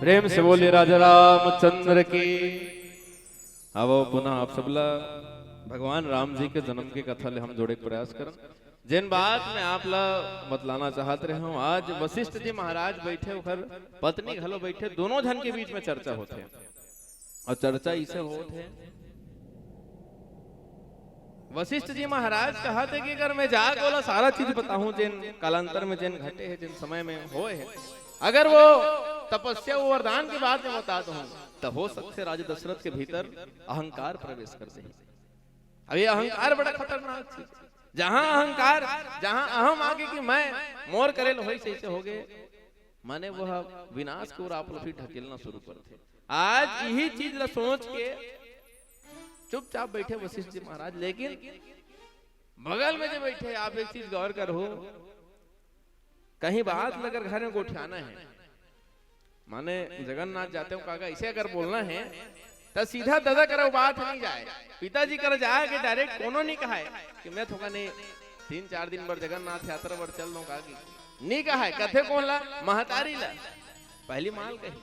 प्रेम से बोले राजा रामचंद्र की। अब पुनः आप सबला भगवान राम जी के जन्म की कथा ले हम जोड़े के प्रयास करन। जिन बात में आप ला बतलाना चाहते रहे हूँ, आज वशिष्ठ जी महाराज बैठे उखर पत्नी घलो बैठे, दोनों जन के बीच में चर्चा होते हैं। और चर्चा इसे होते वशिष्ठ जी महाराज कहते कि अगर मैं जाग बोला सारा चीज बताऊं जिन कालांतर में जिन घटे हैं, जिन समय में होए हैं, अगर वो तपस्या वो वरदान की बात में बता दूं तो हो सकते राजा दशरथ के भीतर अहंकार प्रवेश कर जाए। अब ये अहंकार बड़ा खतरनाक चीज, जहां अहंकार, जहां अहम आगे कि मैं मोर करेल होई से हो गए, माने वह विनाश को और आप लोग फिर ढकेलना शुरू करते। आज यही चीज ला सोच के चुपचाप बैठे वशिष्ठ जी महाराज, लेकिन बगल में जो बैठे आप एक चीज गौर करो, कहीं बात में अगर घर में गोठियाना है, माने जगन्नाथ जाते हो काका इसे अगर बोलना है तो सीधा दादा करो बात नहीं जाए, पिताजी कर जाए कि डायरेक्ट कोनो नहीं कहा है कि मैं थोड़ा नहीं 3-4 दिन बर जगन्नाथ यात्रा पर चल दूं काकी, नहीं कहा है। कथे कौन ला? महतारी ला पहली माल कही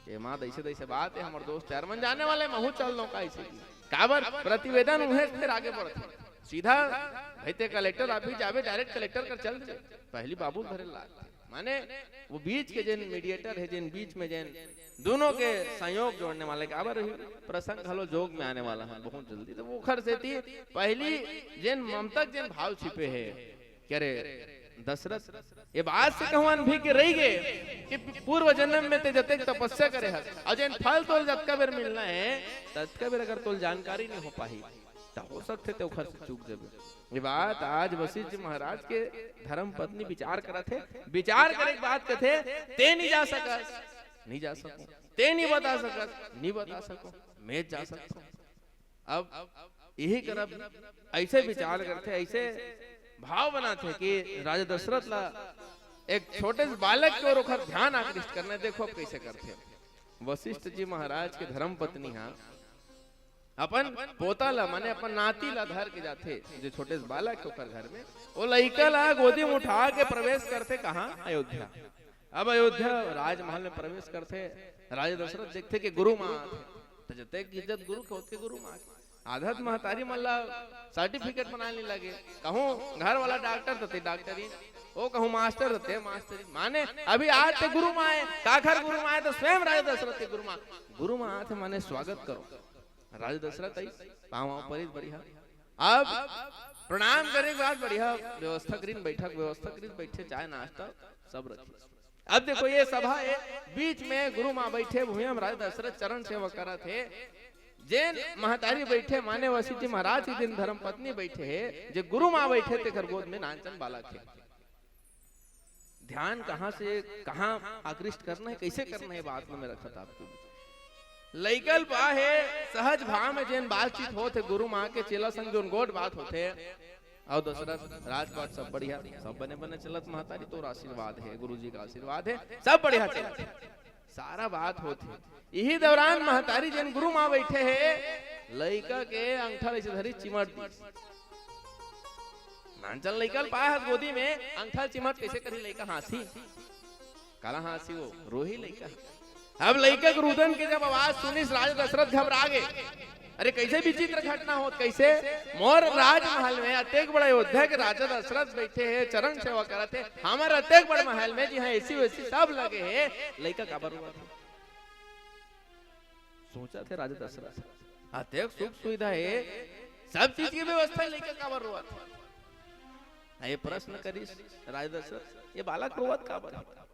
ये माँ दैसे दैसे बात है, हमारे दोस्त यार मन जाने वाले महू चल लो का ऐसे काबर प्रतिवेदन उन्हें फिर आगे बढ़ते सीधा भैते कलेक्टर ऑफिस जावे, डायरेक्ट कलेक्टर कर चल पहली बाबू घरे लाग, माने वो बीच के जिन मीडिएटर है, जिन बीच में जिन दोनों के संयोग जोड़ने वाले काबर प्रसंग हलो जोग में आने वाला है बहुत जल्दी, तो वो खर से थी पहली जिन ममतक जिन भाव छिपे है क्या रे दशरथ ये बात से कहवान भी के रही गए कि पूर्व जन्म में ते जते तपस्या करे है अजन फल तोल जतका बेर मिलना है ततका बेर अगर तोल जानकारी नहीं हो पाई तो हो सकते ते उखर से चूक जाबे। ये बात आज वशिष्ठ जी महाराज के धर्म पत्नी विचार करत है, विचार करे बात कथे ते नहीं जा सकस, नहीं जा सको, ते नहीं बता सकस, नहीं बता सको, मैं जा सकता हूं। अब यही करब ऐसे विचार करते, ऐसे भाव बनाते कि राजा दशरथ ला एक छोटे से बालक की ओर ध्यान आकृष्ट करने, देखो अब कैसे करते हैं। वशिष्ठ जी महाराज के धर्म पत्नी हाँ अपन पोता ला माने अपन नाती ला धर के जाते, जो छोटे से बालक के ऊपर घर में वो लड़का ला गोदी में उठा के प्रवेश करते कहाँ? अयोध्या। अब अयोध्या राजमहल में प्रवेश करते, राजा दशरथ देखते कि गुरु माँ तो जते इज्जत गुरु के होते, गुरु माँ आधत महतारी मल्ला सर्टिफिकेट बनाने लगे, कहूँ घर वाला डॉक्टर थे डॉक्टरी, वो कहूँ मास्टर थे मास्टरी, माने अभी आज ते गुरु माँ काखर गुरु माँ तो स्वयं राजा दशरथ के गुरु माँ थे, माने स्वागत करो। राजा दशरथ आई पाँव पर बढ़िया, अब प्रणाम करे के बाद बढ़िया व्यवस्था करीन, बैठक व्यवस्था करीन, बैठे चाय नाश्ता सब रखी। अब देखो ये सभा है, बीच में गुरु माँ बैठे, भूमिम राजा दशरथ चरण सेवा करा थे, जैन महतारी बैठे माने वशिष्ठ जी महाराज के दिन धर्म पत्नी बैठे है, जो गुरु माँ बैठे थे गोद में नानचन बालक थे। ध्यान कहां से कहां आकृष्ट करना है, कैसे करना है बात में रखा था आपको। लइकल बा है सहज भाव में जैन बातचीत होते गुरु माँ के चेला संग जो गोड बात होते, और दशरथ राजपाट सब बढ़िया, सब बने बने चलत, महतारी तो आशीर्वाद है, गुरु जी का आशीर्वाद है, सब बढ़िया चलत, सारा बात होती। यही दौरान महतारी जन गुरु माँ बैठे है, लइका के अंगठा ऐसे धरी चिमट दी, नानचन लइकल पाया गोदी में अंगठा चिमट कैसे करी, लइका हासी, काला हासी वो रोही लइका। अब लइका के रुदन के जब आवाज सुनी राजा दशरथ घबरा गए, अरे कैसे विचित्र घटना हो, कैसे मोर राजमहल में अत्येक बड़ा अयोध्या के राजा दशरथ बैठे हैं, चरण सेवा करते, हमारे अत्येक बड़े महल में जी हाँ ऐसी वैसी सब लगे हैं, लइका काबर हुआ था? सोचा थे राजा दशरथ अत्येक सुख सुविधा है, सब चीज की व्यवस्था, लइका काबर हुआ था? ये प्रश्न करीस राजा दशरथ, ये बालक रोवत काबर है?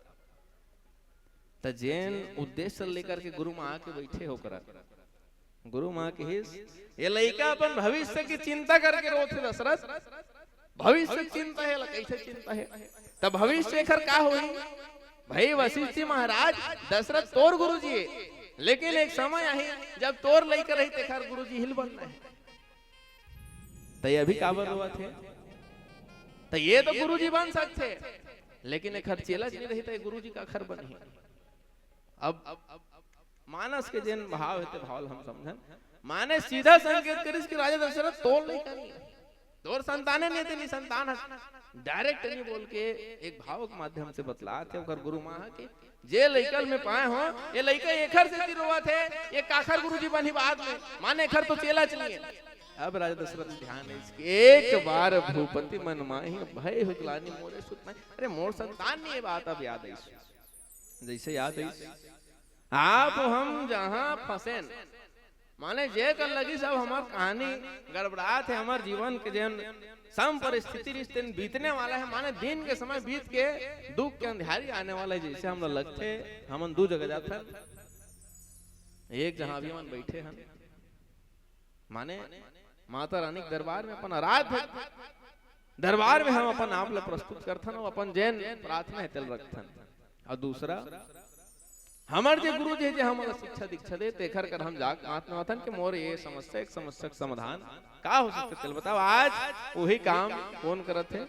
तो जैन उद्देश्य लेकर के गुरु माँ के बैठे होकर गुरु माँ के हिस ये लइका अपन भविष्य की चिंता करके रोते दशरथ, भविष्य चिंता है, कैसे चिंता है? तब भविष्य खर का हुई भाई वशिष्ठ जी महाराज दशरथ तोर गुरु जी है, लेकिन एक समय आई जब तोर लइका रही ते खर गुरु जी हिल बनना है, तो ये अभी काबर हुआ थे, तो ये तो गुरु जी बन सकते, लेकिन एक खर चेला जी नहीं रही तो गुरु जी का खर बनी। अब मानस के जिन भाव है भाव हम समझन, माने सीधा संकेत करिस कि राजा दशरथ तोल नहीं करनी, तोर संताने नहीं थे, नहीं संतान डायरेक्ट नहीं बोल के एक भाव के माध्यम से बतला थे ओकर गुरु माँ के जे लइकल में पाए हो ये लइका एखर से रोवा थे ये काखर गुरुजी बनी बाद में माने एखर तो चेला चलिए। अब राजा दशरथ ध्यान है एक बार भूपति मन माही भय हुकलानी मोरे सुत में, अरे मोर संतान नहीं है बात अब याद आई जैसे याद आई आप हम जहां फंसे माने जे कर लगी सब हमार कहानी गड़बड़ात है, हमार जीवन के जन सम परिस्थिति रिश्ते बीतने वाला है, माने दिन के समय बीत के दुख के अंधियारी आने वाला है। जैसे हम लगते हम दो जगह जाते एक जहां भी हम बैठे हैं माने माता रानी के दरबार में अपन आराध दरबार में हम अपन आप ला प्रस्तुत करथन और अपन जैन प्रार्थना हेतल रखथन, और दूसरा हमार जे गुरु जी जे हमारा शिक्षा दीक्षा दे तेखर कर हम जाक महात्मा वतन के मोर ये समस्या एक समस्या का समाधान का हो सकते चल बताओ। आज वही काम कौन करत है?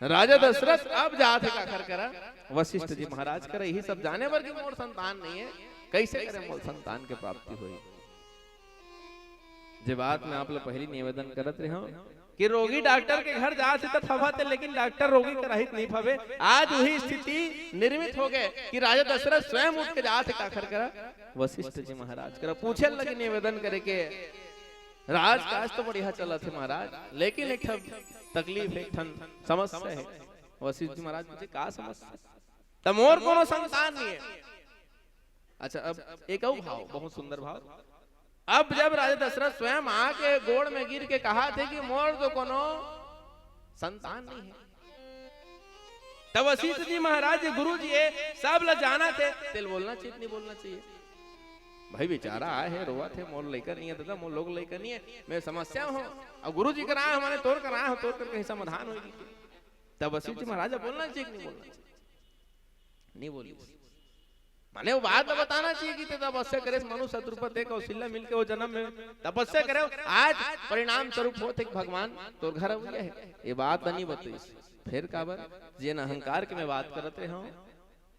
राजा दशरथ अब जात है काखर करा वशिष्ठ जी महाराज करे यही सब जाने पर कि मोर संतान नहीं है, कैसे करे मोर संतान के प्राप्ति हुई। जे बात में आप लोग पहली निवेदन करत रहे हो कि रोगी डॉक्टर के घर जा से थवाते लेकिन डॉक्टर रोगी का रहित नहीं भवे। आज वही स्थिति निर्मित हो गए कि राजा दशरथ स्वयं उठ के जा से काखर करा वशिष्ठ जी महाराज करा पूछे लगे निवेदन करे के राजकाज तो बढ़िया चला थे महाराज, लेकिन एक तकलीफ एक समस्या है। वशिष्ठ जी महाराज पूछे का समस्या? तब मोर कोनो संतान नहीं है। अच्छा अब एक और भाव बहुत सुंदर भाव, अब जब राजा दशरथ स्वयं आके गोड़ में गिर के कहा थे कि मोर तो कोनो संतान नहीं है, तब वशिष्ठ जी महाराज गुरु जी सब ल जाना थे तेल बोलना चाहिए नहीं बोलना चाहिए। भाई बेचारा आए है रोआ थे मोर लेकर नहीं है दादा मोर लोग लेकर नहीं है, मैं समस्या हूँ और गुरु जी कराए हमारे तोड़ कराए हो तोड़ कर कहीं समाधान होगी। तब वशिष्ठ जी महाराज बोलना चाहिए नहीं बोलना चाहिए? नहीं बोली माने वो बात बताना चाहिए कि तपस्या करे मनु शत्रुपति कौशल्या मिलके वो जन्म में तपस्या करे आज परिणाम स्वरूप होते भगवान तो घर है ये बात नहीं बताई। फिर काबर जिन अहंकार के मैं बात करते हो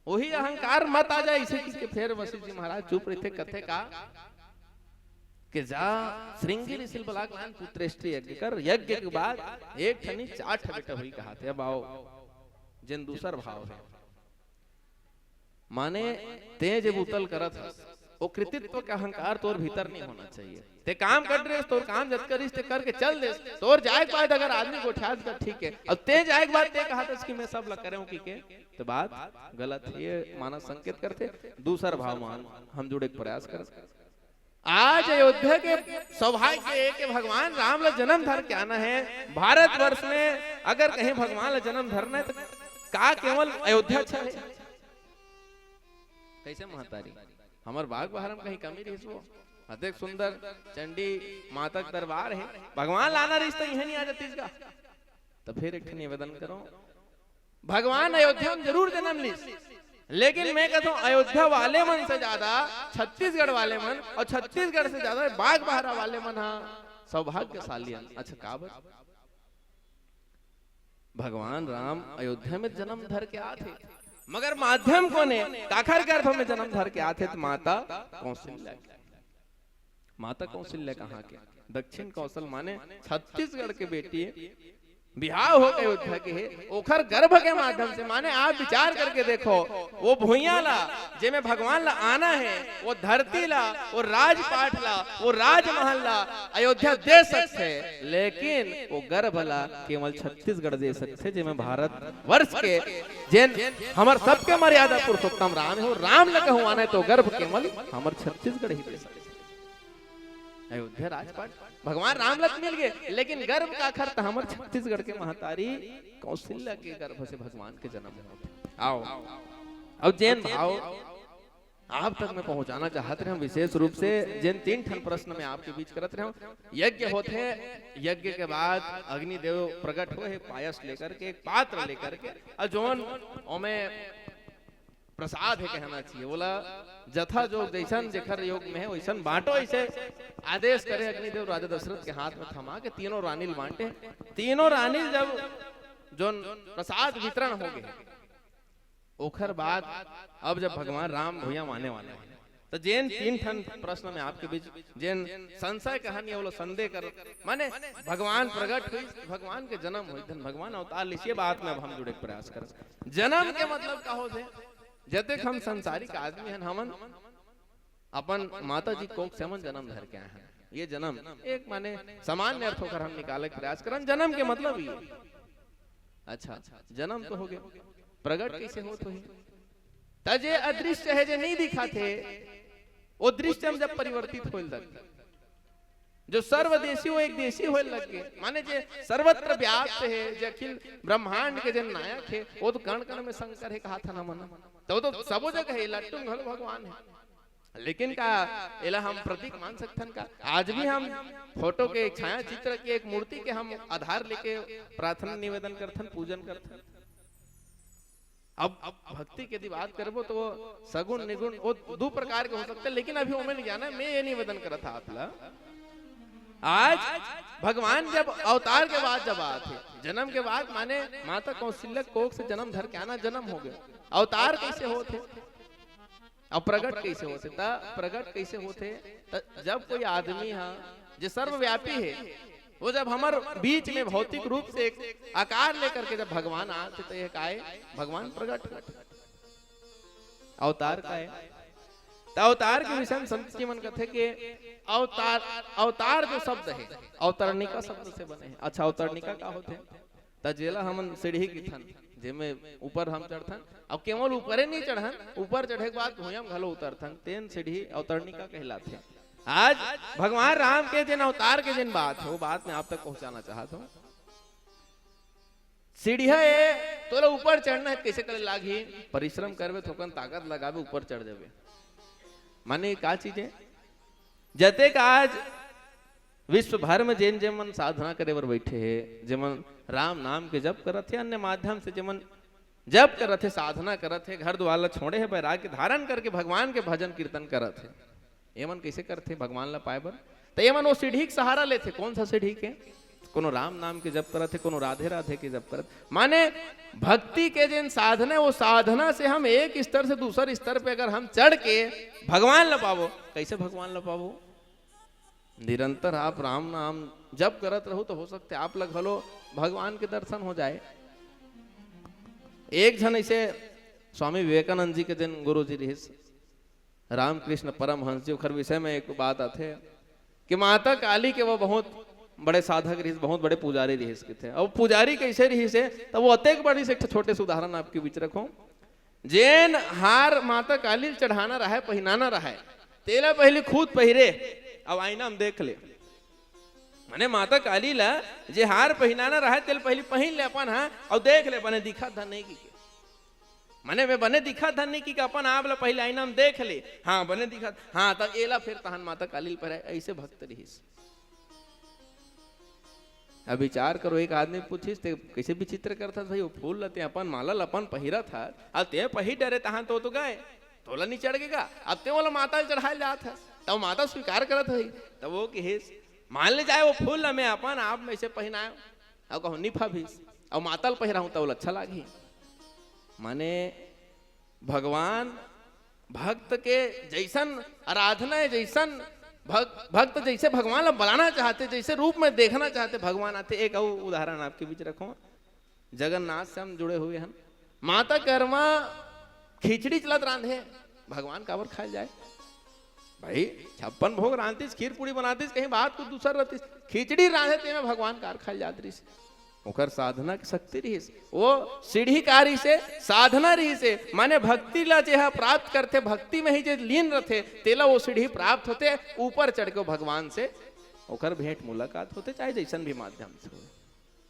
वही अहंकार मत आ जाए इसे कि फिर वशिष्ठ जी महाराज चुप रहे कथे का कि जा श्रृंगी ऋषि बलाग्लान पुत्रेष्टि यज्ञ कर, यज्ञ के बाद एक ठनी 4 बेटा हुई कहा थे। अब आओ जिन दूसर भाव है माने तेज उतल करत वो कृतित्व का अहंकार तोर भीतर नहीं होना चाहिए। ते काम कर रहे तोर काम जत करिस ते करके चल दे तोर जाए के बाद अगर आदमी को उठा कर ठीक है, अब ते जाए के बाद ते कहा था कि मैं सब लग करूं की के तो बात गलत है। ये मानस संकेत करते दूसरा भाव मान हम जुड़े प्रयास कर। आज अयोध्या के सौभाग्य है कि भगवान राम ला जन्म धर के आना है। भारतवर्ष में अगर कहीं भगवान ला जन्म धरना है तो का केवल अयोध्या अच्छा है? कैसे महतारी हमार बाग बहार में कहीं कमी रही वो अधिक सुंदर चंडी माता का दरबार है, भगवान लाना रिश्ता यह नहीं आ जाती इसका। तो फिर एक निवेदन करो भगवान अयोध्या में जरूर जन्म ली, लेकिन मैं कहता हूँ अयोध्या वाले मन से ज्यादा छत्तीसगढ़ वाले मन और छत्तीसगढ़ से ज्यादा बाग बहारा वाले मन हाँ सौभाग्यशाली। अच्छा काबर भगवान राम अयोध्या में जन्म धर के आते मगर माध्यम को ने काखर गर्भ में जन्म धर के आते माता कौशल्या। माता कौशल्या कहाँ के? दक्षिण कौशल माने छत्तीसगढ़ के बेटी है, बिहार हो गए अयोध्या के है ओखर गर्भ के माध्यम से। माने आप विचार करके देखो वो भूइया ला जे में भगवान ला आना है, वो धरती ला, वो राजपाट ला, वो राजमहल ला अयोध्या दे सकते, लेकिन वो गर्भ ला केवल छत्तीसगढ़ दे सकते जिसमें भारत वर्ष के जिन हमार सबके मर्यादा पुरुषोत्तम राम हो राम ला कहूँ आना है तो गर्भ केवल हमार छत्तीसगढ़ ही दे सकते। अयोध्या राजपाट भगवान राम लत मिल गए, लेकिन गर्भ का खर्च हमारे छत्तीसगढ़ के महतारी कौशल्या के गर्भ से भगवान के जन्म होते। आओ अब जैन भाव आप तक मैं पहुंचाना चाहते हैं विशेष रूप से जिन 3 ठन प्रश्न में आपके बीच करते रहे। यज्ञ होते हैं, यज्ञ के बाद अग्निदेव प्रकट हुए पायस लेकर के एक पात्र लेकर के और जोन ओमें प्रसाद है कहना चाहिए बोला जथा जो जैसन जेखर योग में है वैसन बांटो। ऐसे आदेश करे अग्निदेव राजा दशरथ के हाथ में थमा के तीनों रानील बांटे। तीनों रानील जब जो प्रसाद वितरण हो गए ओखर बाद अब जब भगवान राम भैया माने वाले हैं तो जेन तीन ठन प्रश्न में आपके बीच जेन संशय कहानी बोलो संदेह कर माने भगवान प्रकट हुई, भगवान के जन्म हुई, धन भगवान अवतार लिखिए बात में अब हम जुड़े प्रयास कर। जन्म के मतलब का हो से जते हम संसारिक आदमी हैं, हमन अपन माता जी कोख से हमन जन्म धर के आए हैं। ये जन्म एक माने सामान्य अर्थ होकर हम निकाले प्रयास करन। जन्म के मतलब ये अच्छा जन्म तो हो गया, प्रकट कैसे हो तो तजे अदृश्य है जे नहीं दिखा थे वो दृश्य हम जब परिवर्तित होने लगे, जो सर्वदेशी वो एक देशी होने लग गए, माने जे सर्वत्र व्याप्त है, जे अखिल ब्रह्मांड के जन नायक है, वो तो कण कण में शंकर है कहा था ना मन, तो सबो जगह है लट्टू घल भगवान है। लेकिन का एला हम प्रतीक मान सकते का? आज भी हम फोटो के छाया चित्र के एक मूर्ति के हम आधार लेके प्रार्थना निवेदन करथन, पूजन करथन। अब भक्ति के यदि बात करबो तो सगुण निगुण वो दो प्रकार के हो सकते हैं, लेकिन अभी वो मैंने जाना मैं ये निवेदन करा था आपला आज भगवान जब अवतार के बाद जब आते जन्म के बाद माने माता कौशल्या कोख से जन्म धर के आना जन्म हो गया। अवतार कैसे होते और प्रकट कैसे होते? प्रकट कैसे होते जब कोई आदमी है जो सर्वव्यापी है, वो जब हमार बीच में भौतिक रूप से एक आकार लेकर के जब भगवान आते तो एक आए भगवान प्रकट। अवतार का है तो अवतार के विषय में संत जी मन कहते कि अवतार जो शब्द है अवतरणिका शब्द से बने हैं। अच्छा अवतरणिका का होते तजेला हमन सीढ़ी की थन जेमे ऊपर हम चढ़थन, अब केवल ऊपर नहीं चढ़न, ऊपर चढ़े के बाद भूयम घलो उतरथन, तेन सीढ़ी अवतरणिका कहलाते हैं। आज भगवान राम के जिन अवतार के जिन बात है वो बात मैं आप तक पहुंचाना चाहता हूँ। सीढ़िया तो ऊपर चढ़ना है कैसे करे लागी? परिश्रम करवे थोकन ताकत लगावे ऊपर चढ़ जावे। माने का चीज है जते का आज विश्व भर में जेन जेमन साधना करे बर बैठे है, जेमन राम नाम के जप करत है, अन्य माध्यम से जेमन जप करत है, साधना करत है, घर द्वार छोड़े है, बैराग के धारण करके भगवान के भजन कीर्तन करत है, एमन कैसे करते भगवान ला पाए बर? तो एमन वो सीढ़ी के सहारा लेते। कौन सा सीढ़ी के? कोनो राम नाम के जप करत है, कोनो राधे राधे के जप करत। माने भक्ति के जिन साधना वो साधना से हम एक स्तर से दूसरे स्तर पे अगर हम चढ़ के भगवान ला पावो, कैसे भगवान ला पावो? निरंतर आप राम नाम जप करत रहो तो हो सकते आप लग भलो भगवान के दर्शन हो जाए। एक जन ऐसे स्वामी विवेकानंद जी के दिन गुरु जी रही रामकृष्ण परमहंस जी खर विषय में एक बात आते कि माता काली के वो बहुत बड़े साधक रही, बहुत बड़े पुजारी रही के थे। अब पुजारी कैसे रही से तब वो अतेक बड़ी से छोटे से उदाहरण आपके बीच रखो। जेन हार माता काली चढ़ाना रहा है, पहनाना रहा है, तेला पहले खुद पहिरे, अब आईना हम देख ले। माने माता काली ला जे हार पहनाना रहा है तेल पहले पहन ले अपन, हाँ और देख ले बने दिखा धन नहीं की, माने वे बने दिखा धन नहीं की अपन आप ला पहले आईना हम देख ले, हाँ बने दिखा, हाँ तब एला फिर तहन माता काली पर है। ऐसे भक्त रही। अब विचार करो एक आदमी पूछिस ते कैसे विचित्र करता भाई, वो फूल लते अपन माला अपन पहिरा था, अब ते पही डरे तहां तो गए तोला नहीं चढ़ गएगा, अब ते वाला माता चढ़ाए जात है, तब माता स्वीकार करत है, तब वो कि मान ले जाए वो फूल मैं अपन आप में से पहनाए, अब कहो निफा भी और मातल पहिरा हूं तो अच्छा लागी। माने भगवान भक्त के जैसन आराधना है, जैसन भक्त जैसे भगवान ला बुलाना चाहते, जैसे रूप में देखना चाहते भगवान आते। एक और उदाहरण आपके बीच रखो, जगन्नाथ से हम जुड़े हुए हैं। माता कर्मा खिचड़ी चलत रांधे, भगवान काबर खाए जाए भाई? 56 भोग रांधतीस, खीर पूरी बनातीस, कहीं बात कुछ दूसर रहतीस, खिचड़ी रांधे ते में भगवान कार खाए जात रही। ओकर साधना की शक्ति रही, वो सीढ़ी कारी से साधना रही से, माने भक्ति ला जे प्राप्त करते, भक्ति में ही जे लीन रहते तेला वो सीढ़ी प्राप्त होते, ऊपर चढ़ के भगवान से ओकर भेंट मुलाकात होते, चाहे जैसन भी माध्यम से हो।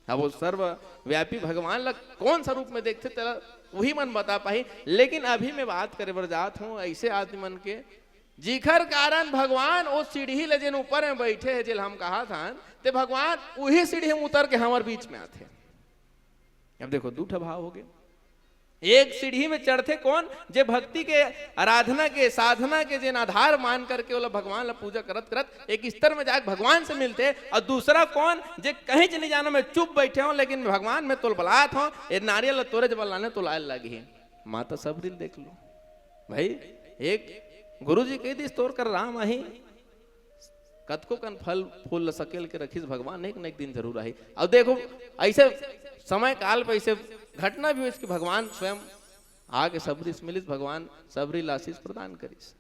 अब वो सर्वव्यापी भगवान ला कौन सा रूप में देखते तेला वही मन बता पाई। लेकिन अभी मैं बात करे बर जात हूँ ऐसे आदमी मन के जिखर कारण भगवान वो सीढ़ी ले जिन ऊपर में बैठे है, जिल हम कहा था ते भगवान वही सीढ़ी में उतर के हमारे बीच में आते। अब देखो दूठा भाव हो गए, एक सीढ़ी में चढ़ते कौन जे भक्ति के आराधना के साधना के जिन आधार मान करके वो भगवान ला पूजा करत करत एक स्तर में जाके भगवान से मिलते, और दूसरा कौन जे कहीं च नहीं जाना मैं चुप बैठे हूं लेकिन भगवान में तोल बलात हूं, ये नारियल तोरे जब लाने तो लाए लगी। माता सब दिन देख लो भाई, एक गुरु जी कह दिस तोर कर राम आही कतको कन फल फूल ल सकेल के रखिस भगवान एक न एक दिन जरूर आई। अब देखो ऐसे समय काल पे ऐसे घटना भी हुई कि भगवान स्वयं आगे सबरी मिलिस, भगवान सबरी लाशीस प्रदान करिस।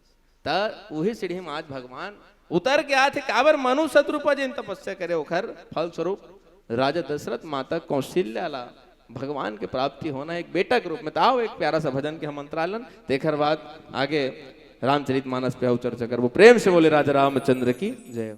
त वही सीढ़ी में आज भगवान उतर के आते काबर मनु शत्रुपा जिन तपस्या करे ओखर फल स्वरूप राजा दशरथ माता कौशल्या ला भगवान के प्राप्ति होना एक बेटा के रूप में। ताओ एक प्यारा सा भजन के हम मंत्रालन देकर बाद आगे रामचरितमानस पे चर्चा कर। वो प्रेम से बोले राजा रामचंद्र की जय।